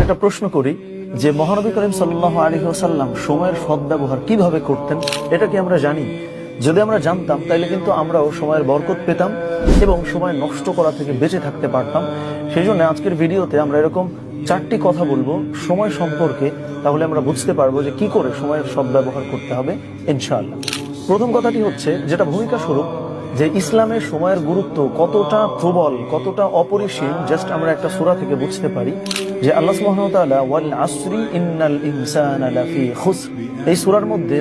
একটা প্রশ্ন করি যে মহানবী করিম সাল্লাল্লাহু আলাইহি ওয়াসাল্লাম সময়ের সদ্ব্যবহার কিভাবে করতেন, এটা কি আমরা জানি? যদি আমরা জানতাম তাহলে কিন্তু আমরাও সময়ের বরকত পেতাম এবং সময় নষ্ট করা থেকে বেঁচে থাকতে পারতাম। সেই জন্য আজকের ভিডিওতে আমরা এরকম 4টি কথা বলবো সময় সম্পর্কে, তাহলে আমরা বুঝতে পারবো যে কি করে সময়ের সদ্ব্যবহার করতে হবে ইনশাআল্লাহ। প্রথম কথাটি হচ্ছে, যেটা ভূমিকা স্বরূপ, যে ইসলামের সময়ের গুরুত্ব কতটা প্রবল, কতটা অপরিসীম, জাস্ট আমরা একটা সূরা থেকে বুঝতে পারি যে আল্লাহ সুবহানাহু ওয়া তাআলা ওয়াল আসরি ইন্নাল ইনসানা লাফি খুসর, এই সূরার মধ্যে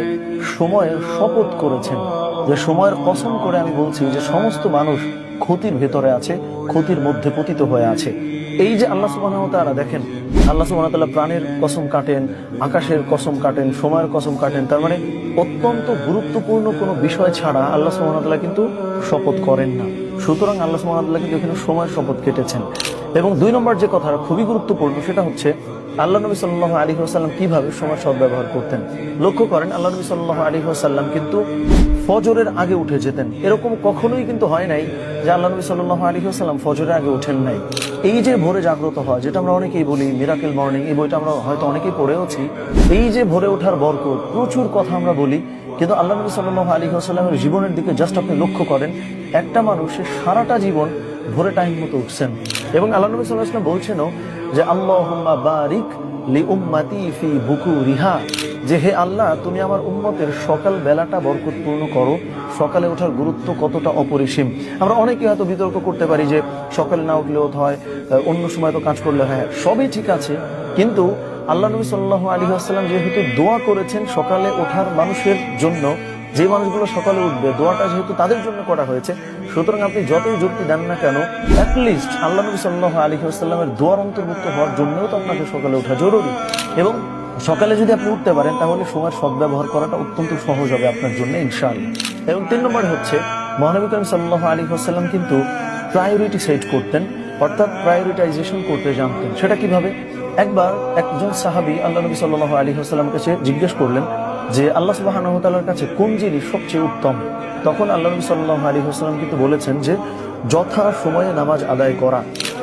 সময়ের শপথ করেছেন, যে সময়ের কসম করে আমি বলছি যে সমস্ত মানুষ ক্ষতির ভেতরে আছে, ক্ষতির মধ্যে পতিত হয়ে আছে। এই যে আল্লাহ সুবহানাহু ওয়া তাআলা, দেখেন আল্লাহ সুবহানাহু ওয়া তাআলা প্রাণের কসম কাটেন, আকাশের কসম কাটেন, সময়ের কসম কাটেন, তার মানে অত্যন্ত গুরুত্বপূর্ণ কোনো বিষয় ছাড়া আল্লাহ সুবহানাহু ওয়া তাআলা কিন্তু শপথ করেন না। সুতরাং আল্লাহ সুবহানাহু ওয়া তাআলা কিন্তু এখানে সময়ের শপথ কেটেছেন। এবং 2 নম্বর যে কথা খুবই গুরুত্বপূর্ণ, সেটা হচ্ছে আল্লাহ নবী সাল্লাল্লাহু আলাইহি ওয়াসাল্লাম কিভাবে সময় সদ্ব্যবহার করতেন। লক্ষ্য করেন, আল্লাহ নবী সাল্লাল্লাহু আলাইহি ওয়াসাল্লাম কিন্তু ফজরের আগে উঠে যেতেন। এরকম কখনোই কিন্তু হয় নাই যে আল্লাহ নবী সাল্লাল্লাহু আলাইহি ওয়াসাল্লাম ফজরের আগে ওঠেন নাই। এই যে ভোরে জাগ্রত হয়, যেটা আমরা অনেকেই বলি মিরাকেল মর্নিং, এই বইটা আমরা হয়তো অনেকেই পড়েওছি। এই যে ভোরে ওঠার বরকত, প্রচুর কথা আমরা বলি, কিন্তু আল্লাহ নবী সাল্লাল্লাহু আলাইহি ওয়াসাল্লামের জীবনের দিকে জাস্ট আপনি লক্ষ্য করেন, একটা মানুষের সারাটা জীবন ভোরে টাইম মতো উঠছেন। এবং আল্লাহ নবী সাল্লাল্লাহু আলাইহি ওয়াসাল্লাম বলছেনও যে আল্লাহুম্মা বারিক লি উম্মতি ফি বুকুরিহা, যে হে আল্লাহ তুমি আমার উম্মতের সকাল বেলাটা বরকতপূর্ণ করো। সকালে ওঠার গুরুত্ব কতটা অপরিসীম। আমরা অনেকে হয়তো বিতর্ক করতে পারি যে সকালে না উঠলেও হয়, অন্য সময় তো কাজ করলে হয়, সবই ঠিক আছে, কিন্তু আল্লাহ নবী সাল্লাল্লাহু আলাইহি ওয়াসাল্লাম যেহেতু দোয়া করেছেন সকালে ওঠার মানুষের জন্য, যে মানুষগুলো সকালে উঠবে, দোয়াটা যেহেতু তাদের জন্য করা হয়েছে, সুতরাং আপনি যতই যুক্তি দেন না কেন, অ্যাটলিস্ট আল্লাহ নবী সাল্লাল্লাহু আলাইহি ওয়াসাল্লামের দোয়ার অন্তর্ভুক্ত হওয়ার জন্যও তো আপনাকে সকালে ওঠা জরুরি। এবং সকালে যদি আপনি উঠতে পারেন তাহলে সময়ের সদ্ব্যবহার করাটা অত্যন্ত সহজ হবে আপনার জন্য ইনশাআল্লাহ। এবং 3 নম্বর হচ্ছে, মহানবী করিম সাল্লাল্লাহু আলাইহি ওয়াসাল্লাম কিন্তু প্রায়োরিটি সেট করতেন, অর্থাৎ প্রায়োরিটাইজেশন করতে জানতেন। সেটা কিভাবে? একবার একজন সাহাবী আল্লাহ নবী সাল্লাল্লাহু আলাইহি ওয়াসাল্লামের কাছে জিজ্ঞেস করলেন যে আল্লাহ সুবহানাহু ওয়া তাআলার কাছে কোন জিনিস সবচেয়ে উত্তম। তখন আল্লাহ নবী সাল্লাল্লাহু আলাইহি ওয়াসাল্লাম কিন্তু বলেছেন যে যথা সময়ে নামাজ আদায় করা।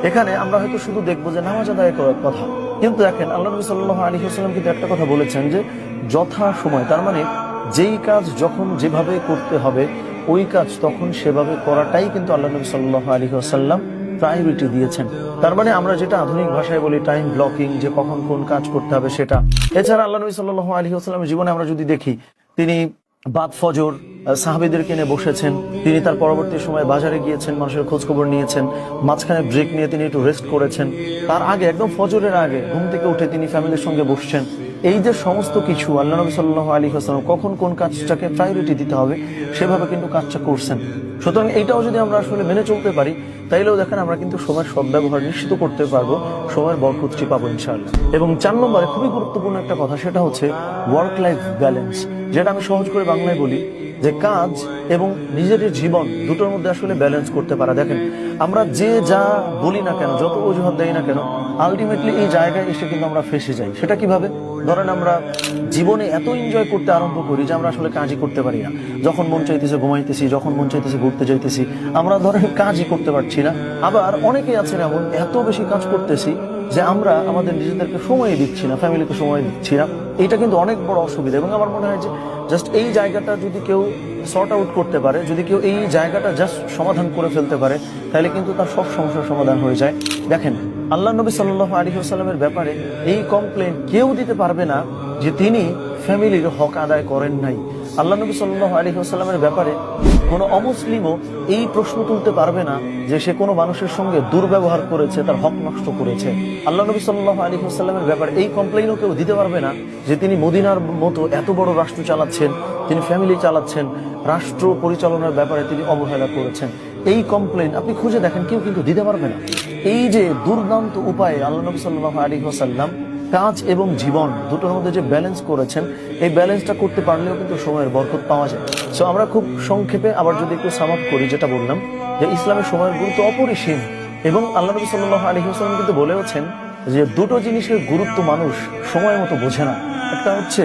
এখানে আমরা হয়তো শুধু দেখবো যে নামাজ আদায় করার কথা, কিন্তু দেখেন আল্লাহ নবী সাল্লাল্লাহু আলাইহি ওয়াসাল্লাম কিন্তু একটা কথা বলেছেন যে যথা সময়, তার মানে যেই কাজ যখন যেভাবে করতে হবে ওই কাজ তখন সেভাবে করাটাই কিন্তু আল্লাহ নবী সাল্লাল্লাহু আলাইহি ওয়াসাল্লাম প্রায়োরিটি দিয়েছেন। তার মানে আমরা যেটা আধুনিক ভাষায় বলি টাইম ব্লকিং, যে কখন কোন কাজ করতে হবে সেটা। এছাড়া আল্লাহ নবী সাল্লাল্লাহু আলাইহি ওয়াসাল্লামের জীবনে আমরা যদি দেখি, তিনি বাদ ফজর সাহাবীদেরকে নিয়ে বসেছেন, তিনি তার পরবর্তী সময় বাজারে গিয়েছেন, মানুষের খোঁজ খবর নিয়েছেন, মাঝখানে ব্রেক নিয়ে তিনি একটু রেস্ট করেছেন, তার আগে একদম ফজরের আগে ঘুম থেকে উঠে তিনি ফ্যামিলির সঙ্গে বসছেন। এই যে সমস্ত কিছু আল্লাহ নবী সাল্লাল্লাহু আলাইহি ওয়াসাল্লাম কখন কোন কাজটাকে প্রায়োরিটি দিতে হবে সেভাবে কিন্তু কাজটা করছেন। সুতরাং এইটাও যদি আমরা আসলে মেনে চলতে পারি, তাইলেও দেখেন আমরা কিন্তু সময়ের সদ্ব্যবহার নিশ্চিত করতে পারবো, সময়ের বরকতটি পাবো ইনশাআল্লাহ। এবং 4 নম্বরে খুবই গুরুত্বপূর্ণ একটা কথা, সেটা হচ্ছে ওয়ার্ক লাইফ ব্যালেন্স, যেটা আমি সহজ করে বাংলায় বলি যে কাজ এবং নিজের জীবন দুটোর মধ্যে আসলে ব্যালেন্স করতে পারা। দেখেন আমরা যে যা বলি না কেন, যত অজুহাত দেই না কেন, আলটিমেটলি এই জায়গায় এসে কিন্তু আমরা ফেসে যাই। সেটা কিভাবে? ধরেন আমরা জীবনে এত এনজয় করতে আরম্ভ করি যে আমরা আসলে কাজই করতে পারি না। যখন মন চাইতেছে ঘুমাইতেছি, যখন মন চাইতেছে ঘুরতে যাইতেছি, আমরা ধরেন কাজই করতে পারছি না। আবার অনেকেই আছেন এমন, এত বেশি কাজ করতেছি যে আমরা আমাদের নিজেদেরকে সময় দিচ্ছি না, ফ্যামিলিকে সময় দিচ্ছি না। এটা কিন্তু অনেক বড় অসুবিধা। এবং আমার মনে হয় যে জাস্ট এই জায়গাটা যদি কেউ সর্ট আউট করতে পারে, যদি কেউ এই জায়গাটা জাস্ট সমাধান করে ফেলতে পারে, তাহলে কিন্তু তার সব সমস্যার সমাধান হয়ে যায়। দেখেন আল্লাহ নবী সাল্লাল্লাহু আলাইহি ওয়াসাল্লামের ব্যাপারে এই কমপ্লেন কেউ দিতে পারবে না যে তিনি ফ্যামিলির হক আদায় করেন নাই। আল্লাহ নবী সাল্লাল্লাহু আলাইহি ওয়াসাল্লামের ব্যাপারে কোনো অমুসলিমও এই প্রশ্ন তুলতে পারবে না যে সে কোনো মানুষের সঙ্গে দুর্ব্যবহার করেছে, তার হক নষ্ট করেছে। আল্লাহ নবী সাল্লাল্লাহু আলাইহি ওয়াসাল্লামের ব্যাপারে এই কমপ্লেইনও কেউ দিতে পারবে না যে তিনি মদিনার মতো এত বড় রাষ্ট্র চালাচ্ছেন, তিনি ফ্যামিলি চালাচ্ছেন, রাষ্ট্র পরিচালনার ব্যাপারে তিনি অবহেলা করেছেন। এই কমপ্লেইন আপনি খুঁজে দেখেন, কেউ কিন্তু দিতে পারবে না। এই যে দুর্দান্ত উপায়ে আল্লাহ নবী সাল্লাল্লাহু আলাইহি ওয়াসাল্লাম কাজ এবং জীবন দুটোর মধ্যে যে ব্যালেন্স করেছেন, এই ব্যালেন্সটা করতে পারলেও কিন্তু সময়ের বরকত পাওয়া যায়। সো আমরা খুব সংক্ষেপে আবার যদি একটু সাম আপ করি, যেটা বললাম যে ইসলামের সময়ের গুরুত্ব অপরিসীম। এবং আল্লাহ নবী সাল্লাল্লাহু আলাইহি ওয়াসাল্লাম কিন্তু বলেওছেন যে দুটো জিনিসের গুরুত্ব মানুষ সময় মতো বোঝে না। একটা হচ্ছে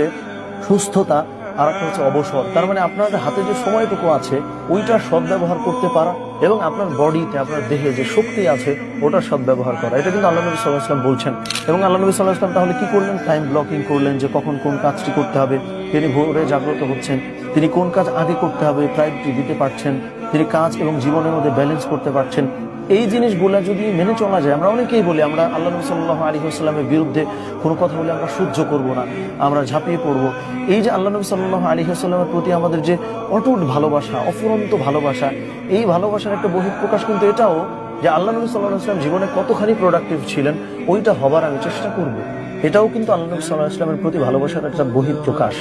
সুস্থতা, আর একটা হচ্ছে অবসর। তার মানে আপনার হাতে যে সময়টুকু আছে ওইটা সদ্ব্যবহার করতে পারা, এবং আপনার বডিতে, আপনার দেহে যে শক্তি আছে ওটার সদ্ব্যবহার করা। এটা কিন্তু আল্লাহ নবী সাল্লাল্লাহু আলাইহি ওয়াসাল্লাম বলছেন। এবং আল্লাহ নবী সাল্লাল্লাহু আলাইহি ওয়াসাল্লাম তাহলে কি করলেন? টাইম ব্লকিং করলেন, যে কখন কোন কাজটি করতে হবে। তিনি ভোরে জাগ্রত হচ্ছেন, তিনি কোন কাজ আগে করতে হবে প্রায়োরিটি দিতে পারছেন, তিনি কাজ এবং জীবনের মধ্যে ব্যালেন্স করতে পারছেন। এই জিনিসগুলা যদি মেনে চলা যায়, আমরা অনেকেই বলি আমরা আল্লাহ নবী সাল্লাল্লাহু আলাইহি ওয়াসাল্লামের বিরুদ্ধে কোনো কথা বলে আমরা সহ্য করব না, আমরা ঝাঁপিয়ে পড়ব। এই যে আল্লাহ নবী সাল্লাল্লাহু আলাইহি ওয়াসাল্লামের প্রতি আমাদের যে অটুট ভালোবাসা, অফুরন্ত ভালোবাসা, এই ভালোবাসার একটা বহিঃপ্রকাশ কিন্তু এটাও যে আল্লাহ নবী সাল্লাল্লাহু আলাইহি ওয়াসাল্লাম জীবনে কতখানি প্রোডাক্টিভ ছিলেন ওইটা হবার আমি চেষ্টা করব। এটাও কিন্তু আল্লাহ নবী সাল্লাল্লাহু আলাইহি ওয়াসাল্লামের প্রতি ভালোবাসার একটা বহিঃপ্রকাশ।